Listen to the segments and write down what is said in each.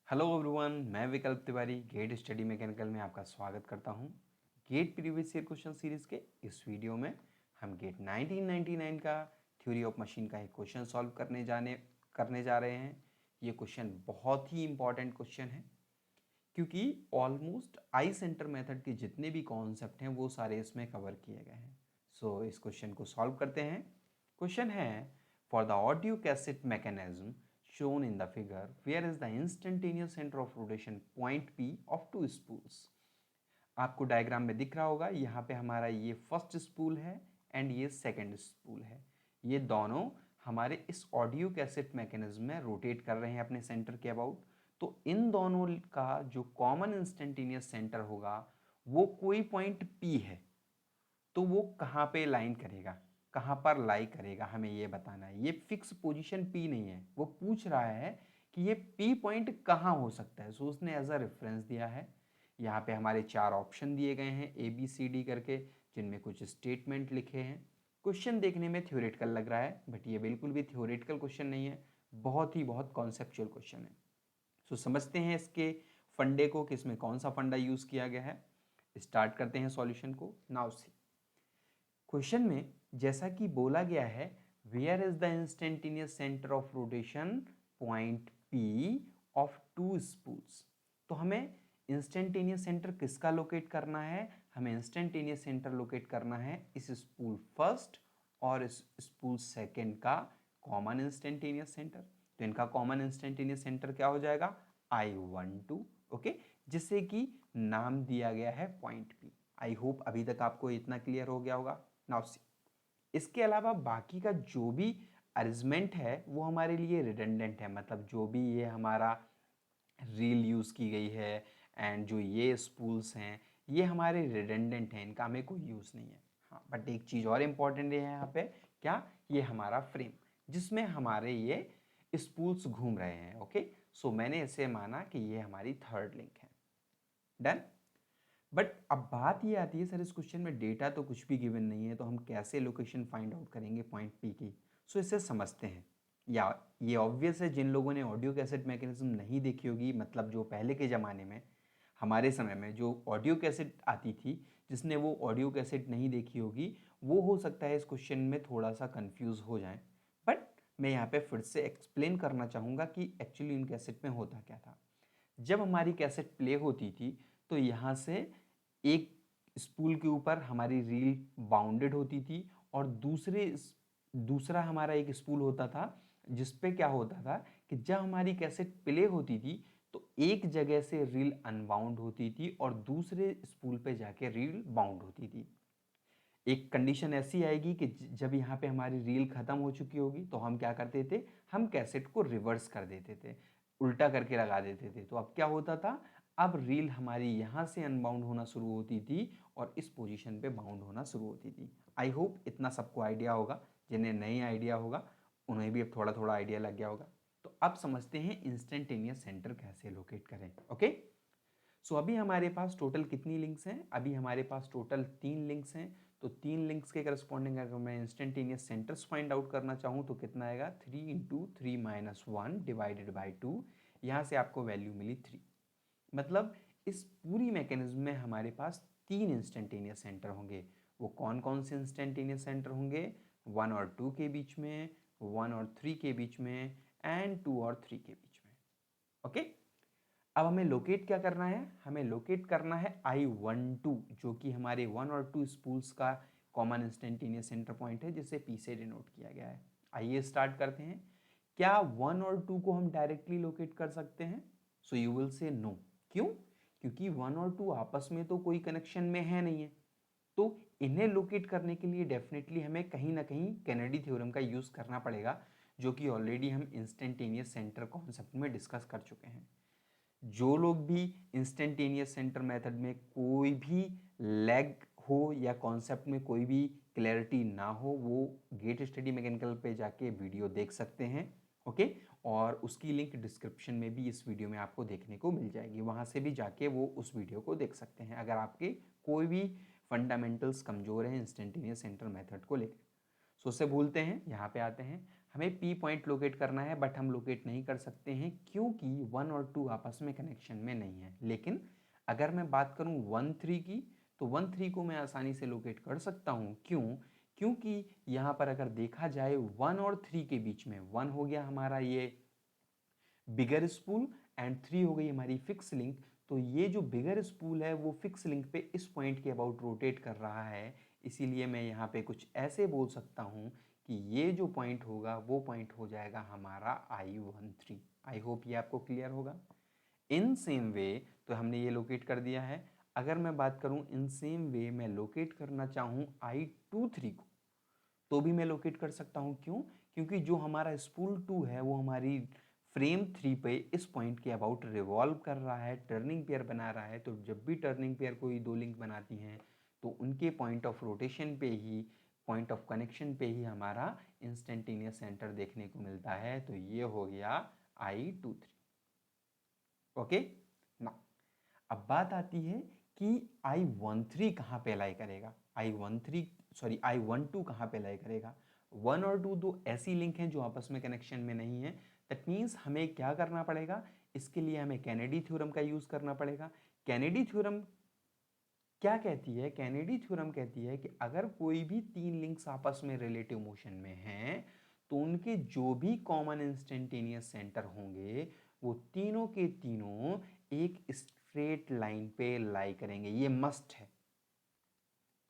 Hello everyone, मैं विकल्प Tiwari gate study mechanical में आपका स्वागत करता हूं। GATE previous year question series के इस वीडियो में हम गेट 1999 का थ्योरी ऑफ मशीन का एक क्वेश्चन सॉल्व करने जा रहे हैं। ये क्वेश्चन बहुत ही इंपॉर्टेंट क्वेश्चन है क्योंकि ऑलमोस्ट आई सेंटर मेथड के जितने भी कॉन्सेप्ट हैं वो सारे इसमें कवर किए गए हैं। सो इस क्वेश्चन को सॉल्व करते हैं। क्वेश्चन है, for the audio cassette mechanism shown in the figure, where is the instantaneous center of rotation point P of two spools? आपको डायग्राम में दिख रहा होगा, यहाँ पे हमारा ये फर्स्ट स्पूल है एंड ये सेकंड स्पूल है। ये दोनों हमारे इस ऑडियो कैसेट मैकेनिज्म में रोटेट कर रहे हैं अपने सेंटर के अबाउट। तो इन दोनों का जो कॉमन इंस्टेंटेनियस सेंटर होगा वो कोई पॉइंट P है। तो वो कहाँ पे लाइन करेगा, कहाँ पर लाई करेगा, हमें ये बताना है। ये फिक्स पोजीशन P नहीं है, वो पूछ रहा है कि ये P पॉइंट कहाँ हो सकता है। सो उसने एज अ रेफरेंस दिया है। यहाँ पे हमारे 4 ऑप्शन दिए गए हैं ABCD करके, जिनमें कुछ स्टेटमेंट लिखे हैं। क्वेश्चन देखने में थ्योरेटिकल लग रहा है, बट ये बिल्कुल भी थ्योरेटिकल क्वेश्चन नहीं है, बहुत कॉन्सेप्चुअल क्वेश्चन है। सो समझते हैं इसके फंडे को, कि इसमें कौन सा फंडा यूज किया गया है। स्टार्ट करते हैं सॉल्यूशन को। नाउ सी, क्वेश्चन में जैसा कि बोला गया है, where is the instantaneous center of rotation point P of two spools. तो हमें इंस्टेंटेनियस सेंटर किसका लोकेट करना है? हमें इंस्टेंटेनियस सेंटर लोकेट करना है इस स्पूल फर्स्ट और इस स्पूल सेकंड का कॉमन इंस्टेंटेनियस सेंटर। तो इनका कॉमन इंस्टेंटेनियस सेंटर क्या हो जाएगा? I12, ओके, जिससे कि नाम दिया गया है पॉइंट P। आई होप अभी तक आपको इतना क्लियर हो गया होगा। नाउ सी, इसके अलावा बाकी का जो भी अरेंजमेंट है वो हमारे लिए रिडंडेंट है। मतलब जो भी ये हमारा रील यूज़ की गई है एंड जो ये स्पूल्स हैं ये हमारे रिडंडेंट हैं, इनका हमें कोई यूज़ नहीं है। हाँ, बट एक चीज़ और इम्पॉर्टेंट है यहाँ पे, क्या? ये हमारा फ्रेम जिसमें हमारे ये स्पूल्स घूम रहे हैं। ओके, सो मैंने इसे माना कि ये हमारी थर्ड लिंक है। डन। बट अब बात ये आती है, सर इस क्वेश्चन में डेटा तो कुछ भी गिवन नहीं है, तो हम कैसे लोकेशन फाइंड आउट करेंगे पॉइंट P की? सो इसे समझते हैं। या ये ऑब्वियस है, जिन लोगों ने ऑडियो कैसेट मैकेनिज्म नहीं देखी होगी, मतलब जो पहले के ज़माने में हमारे समय में जो ऑडियो कैसेट आती थी, जिसने वो ऑडियो कैसेट नहीं देखी होगी वो हो सकता है इस क्वेश्चन में थोड़ा सा कंफ्यूज हो जाए। बट मैं यहाँ पे फिर से एक्सप्लेन करना चाहूँगा कि एक्चुअली इन कैसेट में होता क्या था। जब हमारी कैसेट प्ले होती थी तो यहाँ से एक स्पूल के ऊपर हमारी रील बाउंडेड होती थी और दूसरा हमारा एक स्पूल होता था जिस पे क्या होता था कि जब हमारी कैसेट प्ले होती थी तो एक जगह से रील अनबाउंड होती थी और दूसरे स्पूल पे जाके रील बाउंड होती थी। एक कंडीशन ऐसी आएगी कि जब यहाँ पे हमारी रील खत्म हो चुकी होगी तो हम क्या करते थे, हम कैसेट को रिवर्स कर देते थे, उल्टा करके लगा देते थे। तो अब क्या होता था, अब रील हमारी यहाँ से अनबाउंड होना शुरू होती थी और इस पोजीशन पे बाउंड होना शुरू होती थी। आई होप इतना सबको आइडिया होगा। जिन्हें नहीं आइडिया होगा उन्हें भी अब थोड़ा थोड़ा आइडिया लग गया होगा। तो अब समझते हैं इंस्टेंटेनियस सेंटर कैसे लोकेट करें। ओके, सो अभी हमारे पास टोटल कितनी लिंक्स हैं? अभी हमारे पास टोटल 3 लिंक्स हैं। तो 3 लिंक्स के करस्पॉन्डिंग अगर मैं इंस्टेंटेनियस सेंटर्स फाइंड आउट करना चाहूँ तो कितना आएगा? 3 इंटू 3 माइनस 1 डिवाइडेड बाई 2। यहाँ से आपको वैल्यू मिली 3। मतलब इस पूरी मैकेनिज्म में हमारे पास 3 इंस्टेंटेनियस सेंटर होंगे। वो कौन कौन से इंस्टेंटेनियस सेंटर होंगे? 1 और 2 के बीच में, 1 और 3 के बीच में एंड 2 और 3 के बीच में। ओके, अब हमें लोकेट क्या करना है? हमें लोकेट करना है I12, जो कि हमारे 1 और 2 स्पूल्स का कॉमन इंस्टेंटेनियस सेंटर पॉइंट है, जिसे P से डिनोट किया गया है। आइए स्टार्ट करते हैं। क्या 1 और 2 को हम डायरेक्टली लोकेट कर सकते हैं? So you will say no. क्यों? क्योंकि 1 और 2 आपस में तो कोई कनेक्शन में है नहीं है। तो इन्हें लोकेट करने के लिए डेफिनेटली हमें कहीं ना कहीं केनेडी थ्योरम का यूज़ करना पड़ेगा, जो कि ऑलरेडी हम इंस्टेंटेनियस सेंटर कॉन्सेप्ट में डिस्कस कर चुके हैं। जो लोग भी इंस्टेंटेनियस सेंटर मेथड में कोई भी लैग हो या कॉन्सेप्ट में कोई भी क्लैरिटी ना हो, वो गेट स्टडी मैकेनिकल पे जाके वीडियो देख सकते हैं। ओके, और उसकी लिंक डिस्क्रिप्शन में भी इस वीडियो में आपको देखने को मिल जाएगी। वहाँ से भी जाके वो उस वीडियो को देख सकते हैं अगर आपके कोई भी फंडामेंटल्स कमज़ोर हैं इंस्टेंटेनियस सेंटर मेथड को लेकर। सो उससे भूलते हैं, यहाँ पे आते हैं। हमें P पॉइंट लोकेट करना है, बट हम लोकेट नहीं कर सकते हैं क्योंकि 1 और 2 आपस में कनेक्शन में नहीं है। लेकिन अगर मैं बात करूं 1 3 की, तो 1 3 को मैं आसानी से लोकेट कर सकता हूं। क्यों? क्योंकि यहाँ पर अगर देखा जाए 1 और 3 के बीच में 1 हो गया हमारा ये बिगर स्पूल एंड 3 हो गई हमारी फिक्स लिंक। तो ये जो बिगर स्पूल है वो फिक्स लिंक पे इस पॉइंट के अबाउट रोटेट कर रहा है, इसीलिए मैं यहाँ पे कुछ ऐसे बोल सकता हूँ कि ये जो पॉइंट होगा वो पॉइंट हो जाएगा हमारा I13। आई होप ये आपको क्लियर होगा। इन सेम वे तो हमने ये लोकेट कर दिया है। अगर मैं बात करूँ इन सेम वे मैं लोकेट करना चाहूँ I23 को, तो भी मैं लोकेट कर सकता हूँ। क्यों? क्योंकि जो हमारा स्पूल 2 है वो हमारी फ्रेम 3 पे इस पॉइंट के अबाउट रिवॉल्व कर रहा है, टर्निंग पेयर बना रहा है। तो जब भी टर्निंग पेयर कोई दो लिंक बनाती हैं तो उनके पॉइंट ऑफ रोटेशन पे ही, पॉइंट ऑफ कनेक्शन पे ही हमारा इंस्टेंटेनियस सेंटर देखने को मिलता है। तो ये हो गया I23। ओके ना, अब बात आती है कि I13 कहाँ पे अलाई करेगा। I12 कहाँ पे अलाई करेगा। 1 और 2 दो ऐसी लिंक हैं जो आपस में कनेक्शन में नहीं है। दैट मीन्स हमें क्या करना पड़ेगा, इसके लिए हमें कैनेडी थ्योरम का यूज करना पड़ेगा। कैनेडी थ्योरम क्या कहती है? कैनेडी थ्योरम कहती है कि अगर कोई भी तीन लिंक्स आपस में रिलेटिव मोशन में हैं तो उनके जो भी कॉमन इंस्टेंटेनियस सेंटर होंगे वो तीनों के तीनों एक स्ट्रेट लाइन पे लाई करेंगे। ये मस्ट है।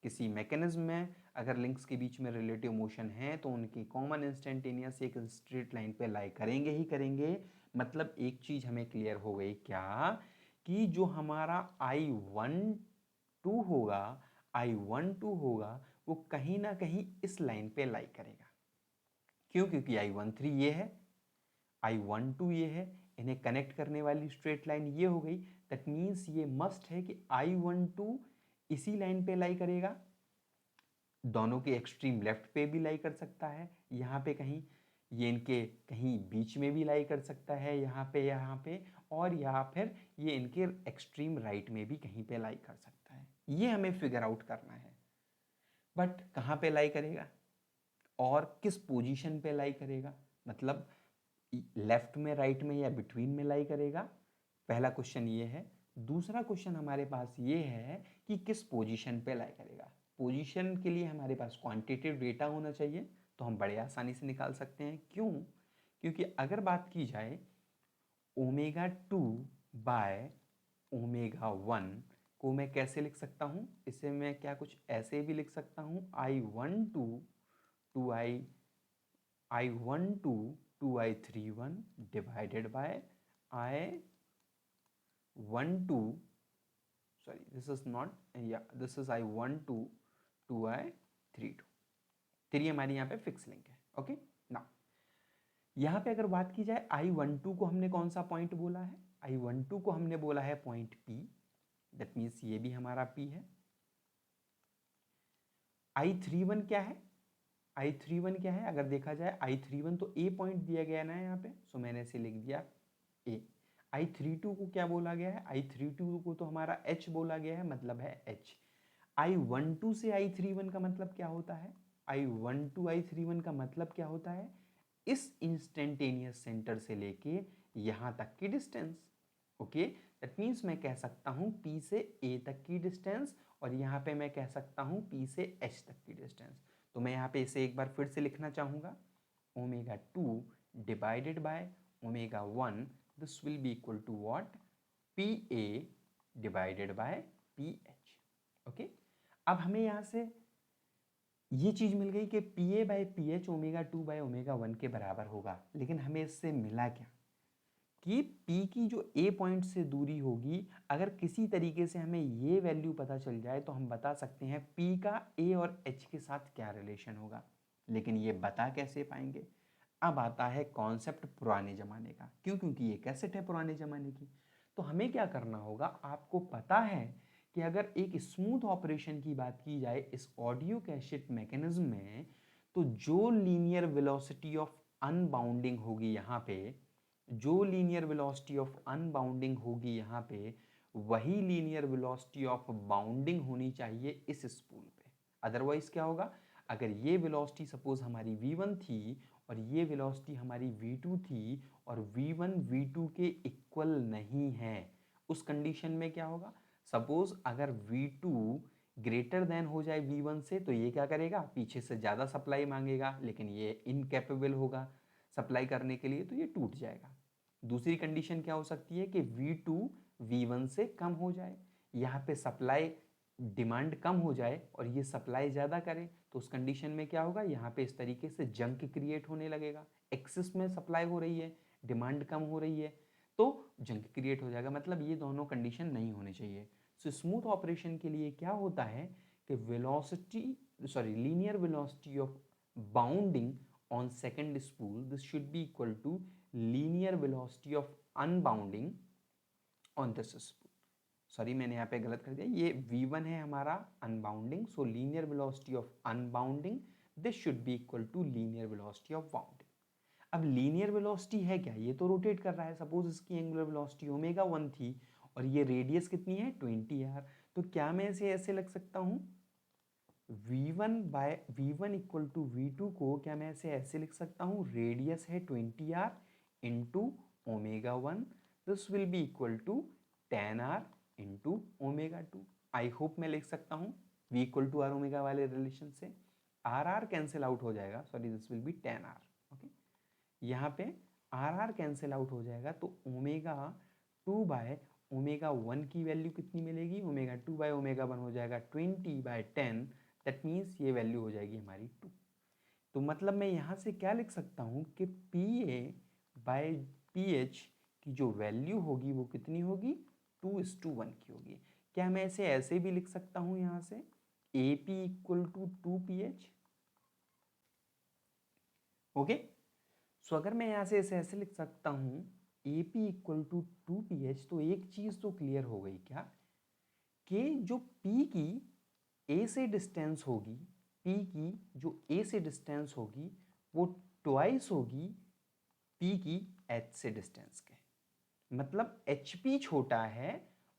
किसी मैकेनिज्म में अगर लिंक्स के बीच में रिलेटिव मोशन है तो उनकी कॉमन इंस्टेंटेनियस एक स्ट्रेट लाइन पे लाई करेंगे ही करेंगे। मतलब एक चीज हमें क्लियर हो गई क्या, कि जो हमारा I12 होगा वो कहीं ना कहीं इस लाइन पे लाई करेगा। क्यों? क्योंकि I13 ये है, I12 ये है, इन्हें कनेक्ट करने वाली स्ट्रेट लाइन ये हो गई। दैट मीन्स ये मस्ट है कि I12 इसी लाइन पे लाई करेगा। दोनों के एक्सट्रीम लेफ्ट पे भी लाई कर सकता है, यहाँ पे कहीं, ये इनके कहीं बीच में भी लाई कर सकता है, यहाँ पे, और या फिर ये इनके एक्सट्रीम राइट में भी कहीं पे लाई कर सकता है। ये हमें फिगर आउट करना है। बट कहाँ पे लाई करेगा और किस पोजीशन पे लाई करेगा, मतलब लेफ्ट में, राइट में या बिटवीन में लाई करेगा। पहला क्वेश्चन ये है। दूसरा क्वेश्चन हमारे पास ये है कि किस पोजीशन पे लाई करेगा। पोजीशन के लिए हमारे पास क्वांटिटेटिव डेटा होना चाहिए, तो हम बड़े आसानी से निकाल सकते हैं। क्यों? क्योंकि अगर बात की जाए ω2 बाय ω1 को मैं कैसे लिख सकता हूँ, इसे मैं क्या कुछ ऐसे भी लिख सकता हूँ, I12 to I31 divided by I12, sorry this is not, yeah this is I12 to I32। 3 हमारी यहाँ पे फिक्स लिंक है। ओके ना, यहाँ पे अगर बात की जाए I12 को हमने कौन सा पॉइंट बोला है, I12 को हमने बोला है पॉइंट P। दैट मीन्स ये भी हमारा P है। I31 क्या है, I31 क्या है, अगर देखा जाए I31 तो A पॉइंट दिया गया ना यहाँ पे, सो मैंने इसे लिख दिया A। I32 को क्या बोला गया है, I32 को तो हमारा H बोला गया है, मतलब है H। I12 से I31 का मतलब क्या होता है, I12 I31 का मतलब क्या होता है, इस इंस्टेंटेनियस सेंटर से लेके यहाँ तक की डिस्टेंस। ओके, दैट मीन्स मैं कह सकता हूँ P से A तक की डिस्टेंस, और यहाँ पे मैं कह सकता हूँ P से H तक की डिस्टेंस। तो मैं यहाँ पे इसे एक बार फिर से लिखना चाहूँगा, ω2 divided by ω1, this will be equal to what, PA divided by PH। Okay, अब हमें यहाँ से ये चीज मिल गई कि PA बाय PH ω2 बाय ω1 के बराबर होगा। लेकिन हमें इससे मिला क्या, कि P की जो A पॉइंट से दूरी होगी, अगर किसी तरीके से हमें ये वैल्यू पता चल जाए तो हम बता सकते हैं P का A और H के साथ क्या रिलेशन होगा। लेकिन ये बता कैसे पाएंगे? अब आता है कॉन्सेप्ट पुराने ज़माने का। क्यों? क्योंकि ये कैसेट है पुराने ज़माने की। तो हमें क्या करना होगा, आपको पता है कि अगर एक स्मूथ ऑपरेशन की बात की जाए इस ऑडियो कैसेट मैकेनिज्म में, तो जो लीनियर वेलोसिटी ऑफ अनबाउंडिंग होगी यहाँ पे, जो लीनियर वेलोसिटी ऑफ अनबाउंडिंग होगी यहाँ पे, वही लीनियर वेलोसिटी ऑफ बाउंडिंग होनी चाहिए इस स्पूल पे। अदरवाइज क्या होगा, अगर ये वेलोसिटी सपोज हमारी v1 थी और ये वेलोसिटी हमारी v2 थी और v1 v2 के इक्वल नहीं है। उस कंडीशन में क्या होगा, सपोज अगर v2 ग्रेटर देन हो जाए v1 से तो ये क्या करेगा, पीछे से ज़्यादा सप्लाई मांगेगा, लेकिन ये इनकेपेबल होगा सप्लाई करने के लिए, तो ये टूट जाएगा। दूसरी कंडीशन क्या हो सकती है कि v2 v1 से कम हो जाए, यहाँ पे सप्लाई डिमांड कम हो जाए और ये सप्लाई ज़्यादा करे, तो उस कंडीशन में क्या होगा, यहाँ पे इस तरीके से जंक क्रिएट होने लगेगा। एक्सेस में सप्लाई हो रही है, डिमांड कम हो रही है, तो जंक क्रिएट हो जाएगा, मतलब ये दोनों कंडीशन नहीं होनी चाहिए। सो स्मूथ ऑपरेशन के लिए क्या होता है कि linear velocity of bounding on second spool, this should be equal to linear velocity of unbounding on this spool. Sorry मैंने यहाँ पे गलत कर दिया, ये v1 है हमारा unbounding, so linear velocity of unbounding this should be equal to linear velocity of bounding. अब लीनियर वेलोसिटी है क्या, ये तो रोटेट कर रहा है, सपोज इसकी एंगुलर वेलोसिटी ओमेगा 1 थी और ये रेडियस कितनी है 20r, तो क्या मैं इसे ऐसे लिख सकता हूँ v1 इक्वल टू v2 को क्या मैं ऐसे लिख सकता हूँ, रेडियस है 20r into omega 1, this will be equal to 10r into omega 2। I hope मैं लिख सकता हूँ v equal to r omega वाले रिलेशन से, आर कैंसिल आउट हो जाएगा, sorry this will be 10r। Okay, यहाँ पे आर कैंसिल आउट हो जाएगा, तो ओमेगा 2 बाय ओमेगा 1 की वैल्यू कितनी मिलेगी, ओमेगा 2 बाय ओमेगा 1 हो जाएगा 20/10, दैट मीन्स ये वैल्यू हो जाएगी हमारी 2। तो मतलब मैं यहाँ से क्या लिख सकता हूँ कि PA/PH की जो वैल्यू होगी वो कितनी होगी, 2:1 की होगी। क्या मैं इसे ऐसे भी लिख सकता हूँ यहाँ से, AP equal to 2PH। Okay, so अगर मैं यहाँ से इसे ऐसे लिख सकता हूँ AP इक्वल टू 2PH, तो एक चीज़ तो क्लियर हो गई क्या, कि जो P की A से डिस्टेंस होगी, P की जो A से डिस्टेंस होगी वो ट्वाइस होगी P की H से डिस्टेंस के। मतलब HP छोटा है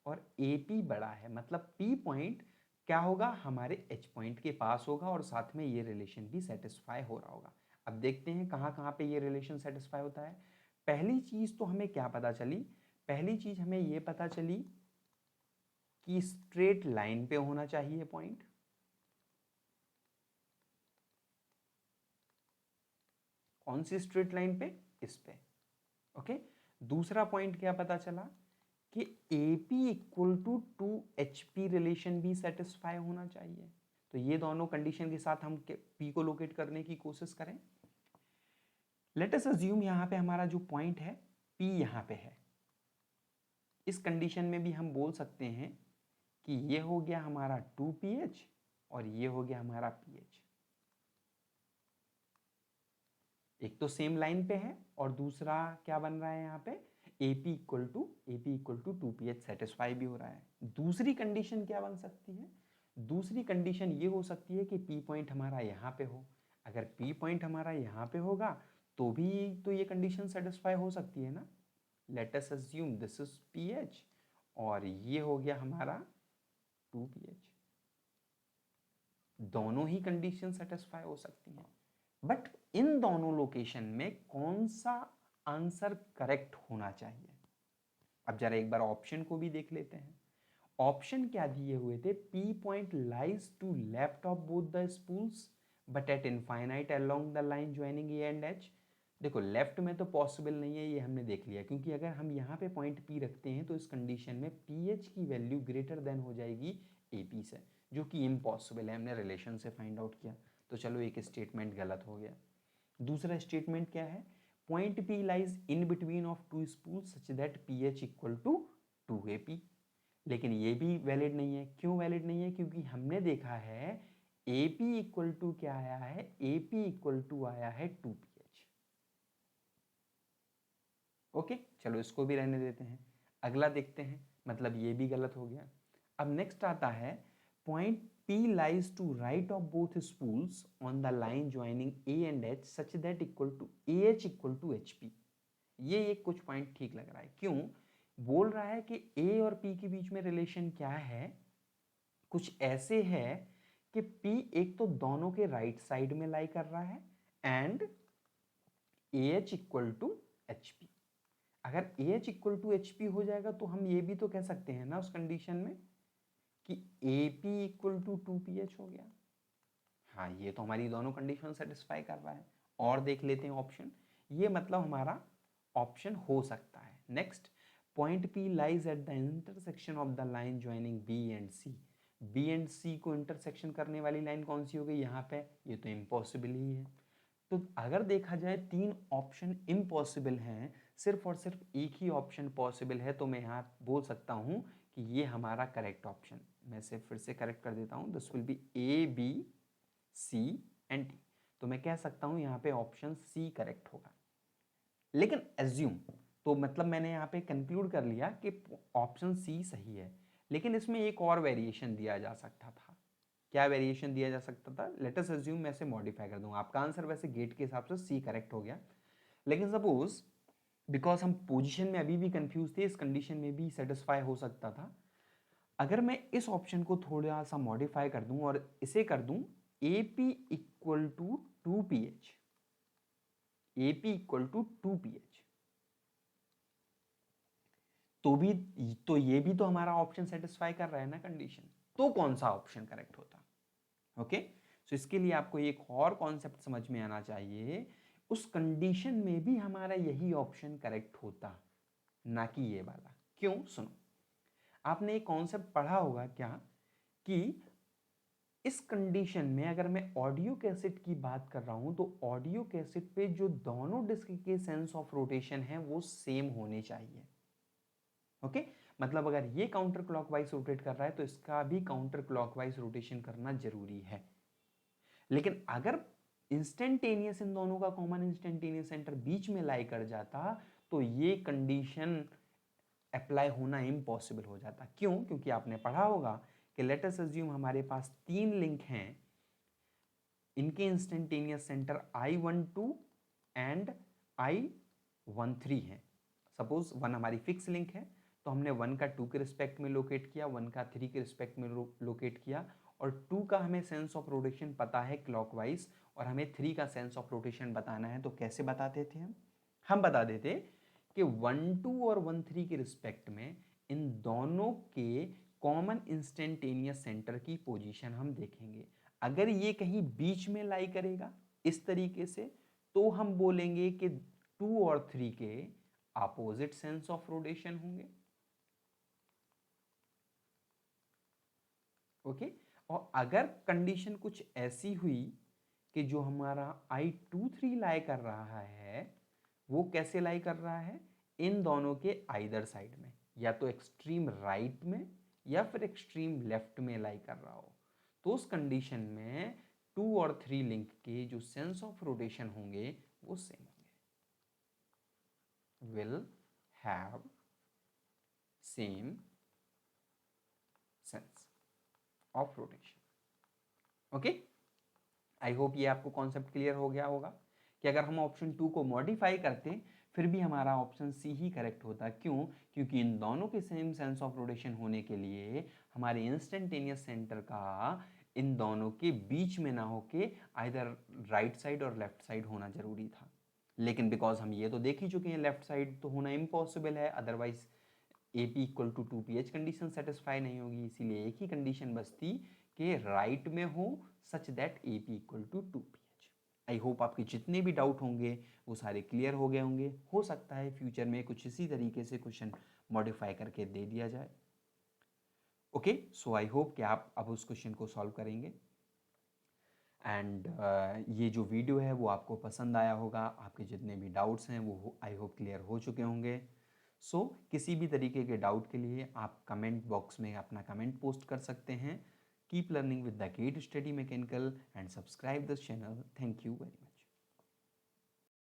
और AP बड़ा है, मतलब P पॉइंट क्या होगा, हमारे H पॉइंट के पास होगा और साथ में ये रिलेशन भी सेटिस्फाई हो रहा होगा। अब देखते हैं कहाँ कहाँ पे ये रिलेशन सेटिस्फाई होता है। पहली चीज़ तो हमें क्या पता चली, पहली चीज़ हमें ये पता चली कि स्ट्रेट लाइन पे होना चाहिए पॉइंट। कौन सी स्ट्रेट लाइन पे, इस पे। ओके, दूसरा पॉइंट क्या पता चला कि AP equal to 2HP relation भी सेटिस्फाई होना चाहिए। तो ये दोनों कंडीशन के साथ हम P को लोकेट करने की कोशिश करें। लेट अस अज्यूम यहाँ पे हमारा जो पॉइंट है P यहाँ पे है। इस कंडीशन में भी हम बोल सकते हैं कि ये हो गया हमारा 2PH और ये हो गया हमारा PH। एक तो सेम लाइन पे है और दूसरा क्या बन रहा है यहाँ पे, AP equal to 2PH satisfy भी हो रहा है। दूसरी कंडीशन क्या बन सकती है, दूसरी कंडीशन ये हो सकती है कि P पॉइंट हमारा यहाँ पे हो। अगर P पॉइंट हमारा यहाँ पे होगा तो भी तो ये कंडीशन सेटिस्फाई हो सकती है ना। Let us assume this is PH और ये हो गया हमारा 2PH। दोनों ही कंडीशन सेटिस्फाई हो सकती हैं, बट इन दोनों लोकेशन में कौन सा आंसर करेक्ट होना चाहिए। अब जरा एक बार ऑप्शन को भी देख लेते हैं। ऑप्शन क्या दिए हुए थे, P point lies to left of both the spools but at infinite along the line joining A and H। देखो लेफ्ट में तो पॉसिबल नहीं है, ये हमने देख लिया, क्योंकि अगर हम यहाँ पे पॉइंट P रखते हैं तो इस कंडीशन में PH की वैल्यू ग्रेटर देन हो जाएगी AP से, जो कि इम्पॉसिबल है, हमने रिलेशन से फाइंड आउट किया। तो चलो एक स्टेटमेंट गलत हो गया। दूसरा स्टेटमेंट क्या है, point P lies in between of two spools such that PH equal to 2AP। लेकिन ये भी वैलिड नहीं है। क्यों वैलिड नहीं है, क्योंकि हमने देखा है AP इक्वल टू क्या आया है, AP इक्वल टू आया है 2PH। ओके, चलो इसको भी रहने देते हैं, अगला देखते हैं, मतलब ये भी गलत हो गया। अब नेक्स्ट आता है point P lies to right of both spools on the line joining A and H such that AH equal to HP। ये एक कुछ पॉइंट ठीक लग रहा है। क्यों बोल रहा है कि A और P के बीच में रिलेशन क्या है, कुछ ऐसे है कि P एक तो दोनों के राइट साइड में लाई कर रहा है and AH equal to HP। अगर AH इक्वल टू HP हो जाएगा तो हम ये भी तो कह सकते हैं ना उस कंडीशन में कि AP इक्वल टू 2pH हो गया। हाँ, ये तो हमारी दोनों कंडीशन सेटिस्फाई कर रहा है। और देख लेते हैं ऑप्शन, ये मतलब हमारा ऑप्शन हो सकता है। Next, point P lies at the intersection of the line joining B and C। B and C को इंटरसेक्शन करने वाली लाइन कौन सी हो गई यहाँ पे? ये तो इम्पॉसिबल ही है। तो अगर देखा जाए 3 ऑप्शन इम्पॉसिबल हैं, सिर्फ और सिर्फ एक ही ऑप्शन पॉसिबल है, तो मैं यहाँ बोल सकता हूँ कि ये हमारा करेक्ट ऑप्शन, मैं इसे फिर से करेक्ट कर देता हूँ, this will B A, B, C and D। तो मैं कह सकता हूँ यहाँ पे ऑप्शन C करेक्ट होगा। लेकिन एज्यूम, तो मतलब मैंने यहाँ पे कंक्लूड कर लिया कि ऑप्शन C सही है, लेकिन इसमें एक और वेरिएशन दिया जा सकता था। क्या वेरिएशन दिया जा सकता था? लेट अस अज्यूम मैं इसे मॉडिफाई कर दूंगा। आपका आंसर वैसे गेट के हिसाब से C करेक्ट हो गया, लेकिन सपोज बिकॉज हम पोजीशन में अभी भी कंफ्यूज थे, इस कंडीशन में भी सेटिस्फाई हो सकता था। अगर मैं इस ऑप्शन को थोड़ा सा मॉडिफाई कर दूं और इसे कर दूं AP equal to 2pH, AP equal to 2pH, तो ये भी तो हमारा ऑप्शन सेटिस्फाई कर रहा है ना कंडीशन। तो कौन सा ऑप्शन करेक्ट होता? ओके, सो इसके लिए आपको एक और कॉन्सेप्ट समझ में आना चाहिए, उस कंडीशन में भी हमारा यही ऑप्शन करेक्ट होता, ना कि ये वाला। क्यों? सुनो, आपने एक कॉन्सेप्ट पढ़ा होगा क्या कि इस कंडीशन में अगर मैं ऑडियो कैसेट की बात कर रहा हूं, तो ऑडियो कैसेट पे जो दोनों डिस्क के सेंस ऑफ रोटेशन है वो सेम होने चाहिए। ओके, मतलब अगर ये काउंटर क्लॉकवाइज रोटेट कर रहा है तो इसका भी काउंटर क्लॉकवाइज रोटेशन करना जरूरी है। लेकिन अगर इंस्टेंटेनियस इन दोनों का कॉमन इंस्टेंटेनियस सेंटर बीच में लाई कर जाता तो ये कंडीशन अप्लाई होना इम्पॉसिबल हो जाता। क्यों? क्योंकि आपने पढ़ा होगा कि लेट अस अज्यूम हमारे पास 3 लिंक हैं, इनके instantaneous centre I12 and I13 है। सपोज 1 हमारी फिक्स लिंक है, तो हमने 1 का 2 के रिस्पेक्ट में लोकेट किया, 1 का 3 के रिस्पेक्ट में लोकेट किया, और 2 का हमें सेंस ऑफ रोटेशन पता है क्लॉकवाइज, और हमें 3 का सेंस ऑफ रोटेशन बताना है। तो कैसे बताते थे हम बता देते कि 1, 2 और 1, 3 के रिस्पेक्ट में इन दोनों के कॉमन इंस्टेंटेनियस सेंटर की पोजीशन हम देखेंगे। अगर ये कहीं बीच में लाई करेगा इस तरीके से, तो हम बोलेंगे कि 2 और 3 के अपोजिट सेंस ऑफ रोटेशन होंगे। ओके, और अगर कंडीशन कुछ ऐसी हुई कि जो हमारा I23 लाई कर रहा है, वो कैसे लाई कर रहा है? इन दोनों के आइदर साइड में, या तो एक्सट्रीम राइट में या फिर एक्सट्रीम लेफ्ट में लाई कर रहा हो, तो उस कंडीशन में 2 और 3 लिंक के जो सेंस ऑफ रोटेशन होंगे वो सेम होंगे, will have same sense of rotation। Okay, I hope ये आपको कॉन्सेप्ट क्लियर हो गया होगा कि अगर हम ऑप्शन 2 को मॉडिफाई करते फिर भी हमारा ऑप्शन सी ही करेक्ट होता। क्यों? क्योंकि इन दोनों के सेम सेंस ऑफ रोटेशन होने के लिए हमारे इंस्टेंटेनियस सेंटर का इन दोनों के बीच में ना होके आइदर राइट साइड और लेफ्ट साइड होना जरूरी था। लेकिन बिकॉज हम ये तो देख ही चुके हैं लेफ्ट साइड तो होना इम्पॉसिबल है, otherwise AP equal to 2pH condition satisfy नहीं होगी। इसीलिए एक ही कंडीशन बचती कि राइट में हो such that AP equal to 2pH। I hope आपके जितने भी डाउट होंगे वो सारे क्लियर हो गए होंगे। हो सकता है फ्यूचर में कुछ इसी तरीके से क्वेश्चन मॉडिफाई करके दे दिया जाए। ओके, सो आई होप कि आप अब उस क्वेश्चन को सॉल्व करेंगे एंड ये जो वीडियो है वो आपको पसंद आया होगा। आपके जितने भी डाउट्स हैं वो आई होप क्लियर हो चुके होंगे। सो किसी भी तरीके के डाउट के लिए आप कमेंट बॉक्स में अपना कमेंट पोस्ट कर सकते हैं। Keep learning with the GATE study mechanical and subscribe this channel. Thank you very much.